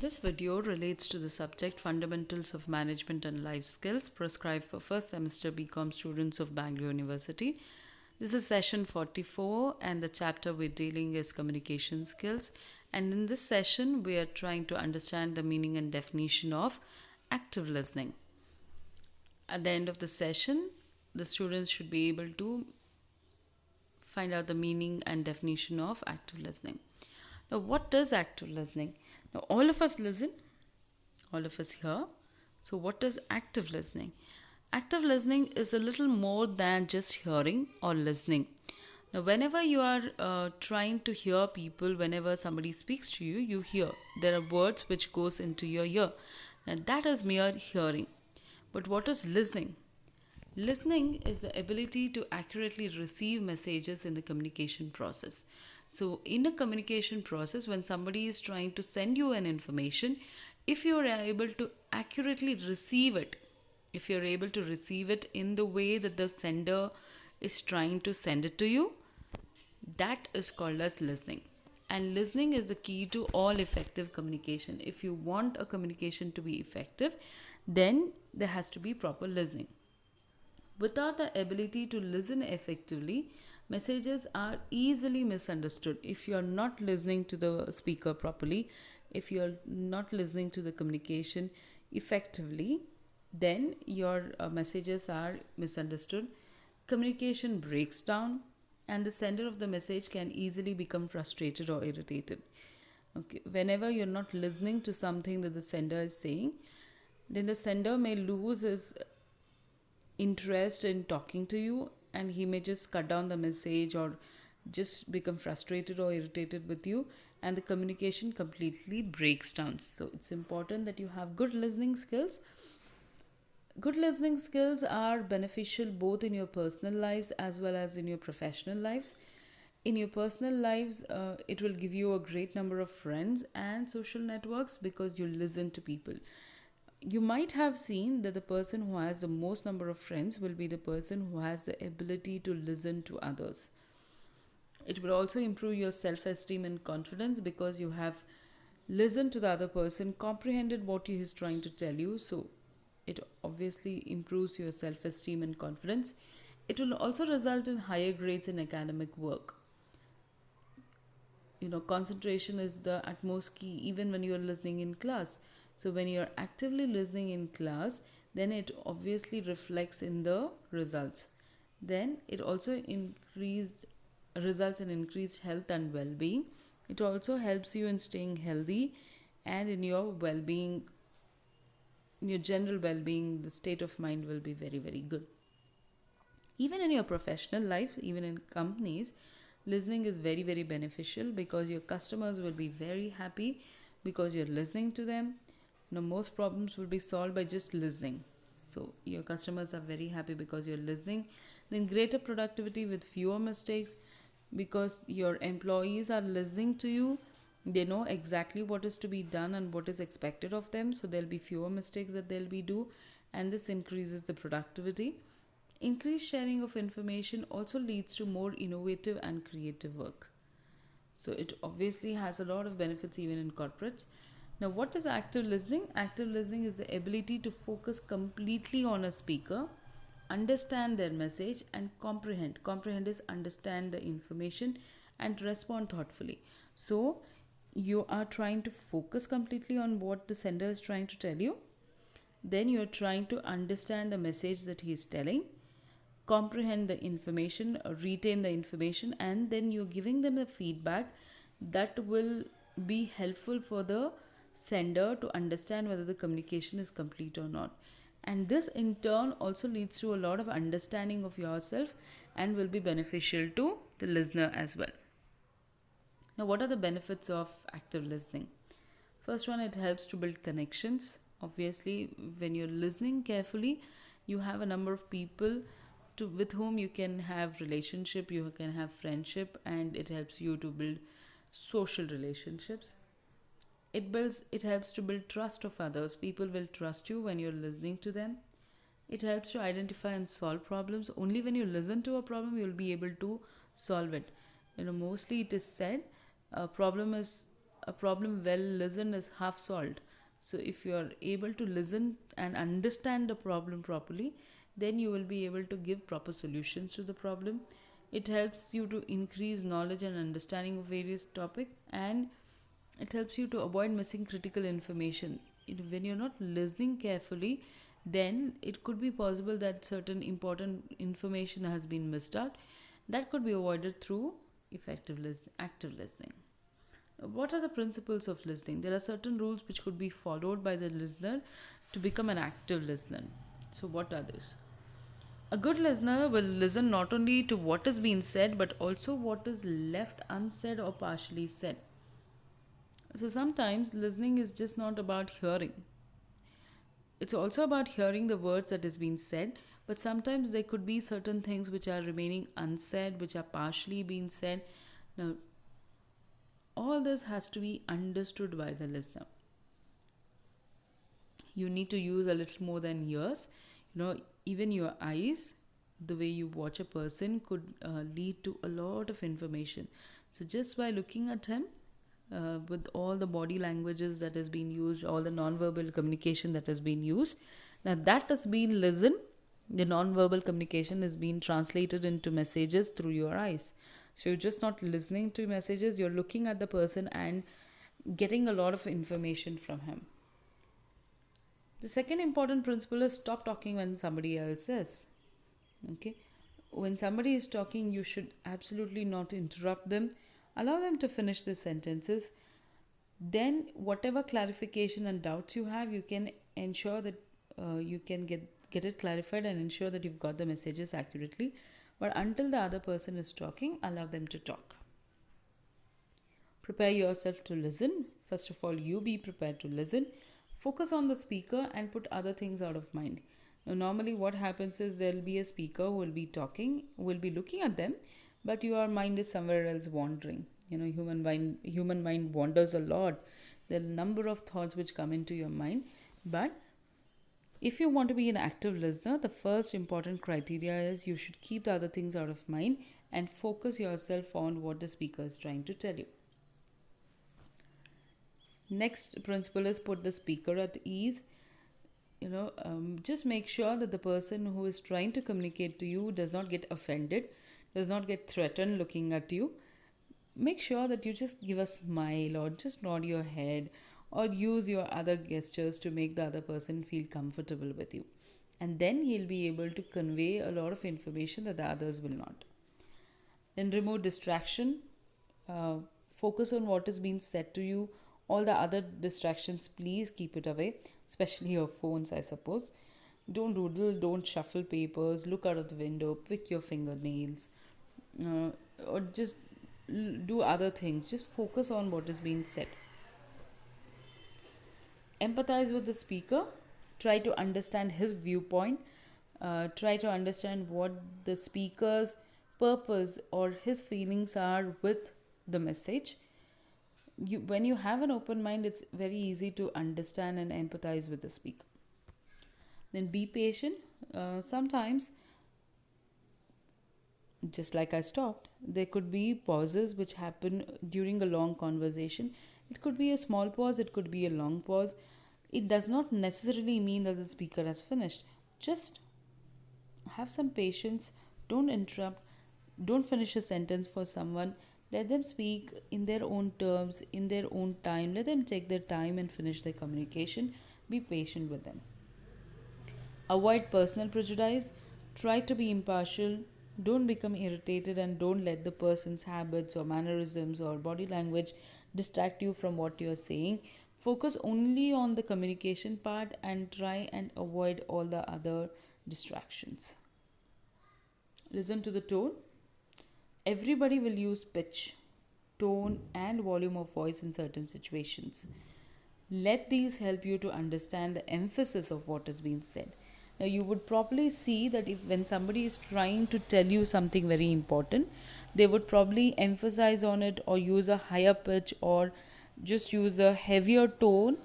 This video relates to the subject Fundamentals of Management and Life Skills prescribed for first semester BCom students of Bangalore University. This is session 44 and the chapter we're dealing is communication skills. And in this session, we are trying to understand the meaning and definition of active listening. At the end of the session, the students should be able to find out the meaning and definition of active listening. Now, what is active listening? Now, all of us listen, all of us hear. So, what is active listening? Active listening is a little more than just hearing or listening. Now, whenever you are trying to hear people, whenever somebody speaks to you, you hear. There are words which goes into your ear. And that is mere hearing. But what is listening? Listening is the ability to accurately receive messages in the communication process. So, in a communication process, when somebody is trying to send you an information, if you are able to accurately receive it, if you're able to receive it in the way that the sender is trying to send it to you, that is called as listening. And listening is the key to all effective communication. If you want a communication to be effective, then there has to be proper listening. Without the ability to listen effectively, messages are easily misunderstood. If you are not listening to the speaker properly, if you are not listening to the communication effectively, then your messages are misunderstood. Communication breaks down, and the sender of the message can easily become frustrated or irritated. Okay, whenever you're not listening to something that the sender is saying, then the sender may lose his interest in talking to you, and he may just cut down the message or just become frustrated or irritated with you, and the communication completely breaks down. So it's important that you have good listening skills. Good listening skills are beneficial both in your personal lives as well as in your professional lives. In your personal lives, it will give you a great number of friends and social networks because you listen to people. You might have seen that the person who has the most number of friends will be the person who has the ability to listen to others. It will also improve your self-esteem and confidence because you have listened to the other person, comprehended what he is trying to tell you. So it obviously improves your self-esteem and confidence. It will also result in higher grades in academic work. Concentration is the utmost key even when you are listening in class. So when you're actively listening in class, then it obviously reflects in the results. Then it also results in increased health and well-being. It also helps you in staying healthy and in your well-being, in your general well-being, the state of mind will be very, very good. Even in your professional life, even in companies, listening is very, very beneficial because your customers will be very happy because you're listening to them. Most problems will be solved by just listening. So your customers are very happy because you're listening. Then greater productivity with fewer mistakes because your employees are listening to you. They know exactly what is to be done and what is expected of them. So there'll be fewer mistakes that they'll be do, and this increases the productivity. Increased sharing of information also leads to more innovative and creative work. So it obviously has a lot of benefits even in corporates. Now, what is active listening? Active listening is the ability to focus completely on a speaker, understand their message, and comprehend. Comprehend is understand the information and respond thoughtfully. So, you are trying to focus completely on what the sender is trying to tell you. Then you are trying to understand the message that he is telling, comprehend the information, retain the information, and then you're giving them a feedback that will be helpful for the sender to understand whether the communication is complete or not. And this in turn also leads to a lot of understanding of yourself and will be beneficial to the listener as well. Now, what are the benefits of active listening? First one, it helps to build connections. Obviously, when you're listening carefully, you have a number of people with whom you can have relationship, you can have friendship, and it helps you to build social relationships. It helps to build trust of others. People will trust you when you're listening to them. It helps to identify and solve problems. Only when you listen to a problem, you'll be able to solve it. Mostly it is said a problem is a problem well listened is half solved. So if you are able to listen and understand the problem properly, then you will be able to give proper solutions to the problem. It helps you to increase knowledge and understanding of various topics, and it helps you to avoid missing critical information. When you're not listening carefully, then it could be possible that certain important information has been missed out. That could be avoided through active listening. What are the principles of listening? There are certain rules which could be followed by the listener to become an active listener. So, what are these? A good listener will listen not only to what is being said but also what is left unsaid or partially said. So, sometimes listening is just not about hearing, it's also about hearing the words that is being said, but sometimes there could be certain things which are remaining unsaid, which are partially being said. Now, all this has to be understood by the listener. You need to use a little more than ears. Even your eyes, the way you watch a person could lead to a lot of information. So just by looking at him, with all the body languages that has been used, all the non-verbal communication that has been used, now that has been listened. The non-verbal communication is being translated into messages through your eyes. So you're just not listening to messages, you're looking at the person and getting a lot of information from him. The second important principle is stop talking when somebody else is. Okay? When somebody is talking, you should absolutely not interrupt them. Allow them to finish the sentences. Then, whatever clarification and doubts you have, you can ensure that you can get it clarified and ensure that you've got the messages accurately. But until the other person is talking, allow them to talk. Prepare yourself to listen. First of all, you be prepared to listen. Focus on the speaker and put other things out of mind. Now, normally what happens is there will be a speaker who will be talking, will be looking at them, but your mind is somewhere else wandering. Human mind wanders a lot. There are a number of thoughts which come into your mind. But if you want to be an active listener, the first important criteria is you should keep the other things out of mind and focus yourself on what the speaker is trying to tell you. Next principle is put the speaker at ease. Just make sure that the person who is trying to communicate to you does not get offended, does not get threatened looking at you. Make sure that you just give a smile or just nod your head or use your other gestures to make the other person feel comfortable with you. And then he'll be able to convey a lot of information that the others will not. Then remove distraction. Focus on what is being said to you. All the other distractions, please keep it away, especially your phones, I suppose. Don't doodle, don't shuffle papers, look out of the window, pick your fingernails, or just do other things. Just focus on what is being said. Empathize with the speaker. Try to understand his viewpoint. Try to understand what the speaker's purpose or his feelings are with the message. When you have an open mind, it's very easy to understand and empathize with the speaker. Then be patient. Sometimes, just like I stopped, there could be pauses which happen during a long conversation. It could be a small pause, it could be a long pause. It does not necessarily mean that the speaker has finished. Just have some patience. Don't interrupt. Don't finish a sentence for someone. Let them speak in their own terms, in their own time. Let them take their time and finish their communication. Be patient with them. Avoid personal prejudice. Try to be impartial. Don't become irritated and don't let the person's habits or mannerisms or body language distract you from what you're saying. Focus only on the communication part and try and avoid all the other distractions. Listen to the tone. Everybody will use pitch, tone, and volume of voice in certain situations. Let these help you to understand the emphasis of what is being said. Now, you would probably see that when somebody is trying to tell you something very important, they would probably emphasize on it or use a higher pitch or just use a heavier tone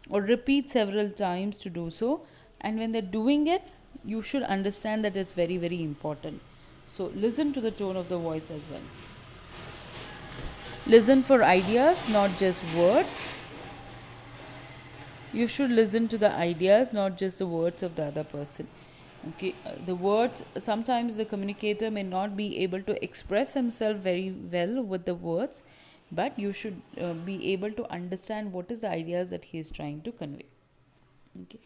or repeat several times to do so. And when they're doing it, you should understand that it's very, very important. So listen to the tone of the voice as well. Listen for ideas, not just words. You should listen to the ideas, not just the words of the other person. Okay, the words, sometimes the communicator may not be able to express himself very well with the words, but you should be able to understand what is the ideas that he is trying to convey. Okay,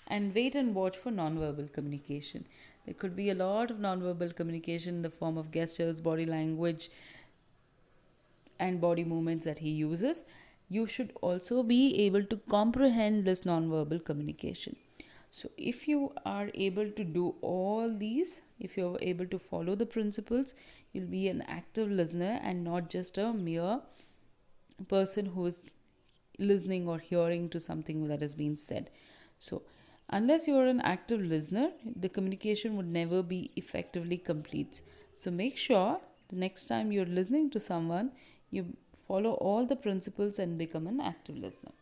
and wait and watch for nonverbal communication. There could be a lot of nonverbal communication in the form of gestures, body language, and body movements that he uses. You should also be able to comprehend this nonverbal communication. So, if you are able to do all these, if you are able to follow the principles, you'll be an active listener and not just a mere person who is listening or hearing to something that has been said. So, unless you are an active listener, the communication would never be effectively complete. So, make sure the next time you're listening to someone, you follow all the principles and become an active listener.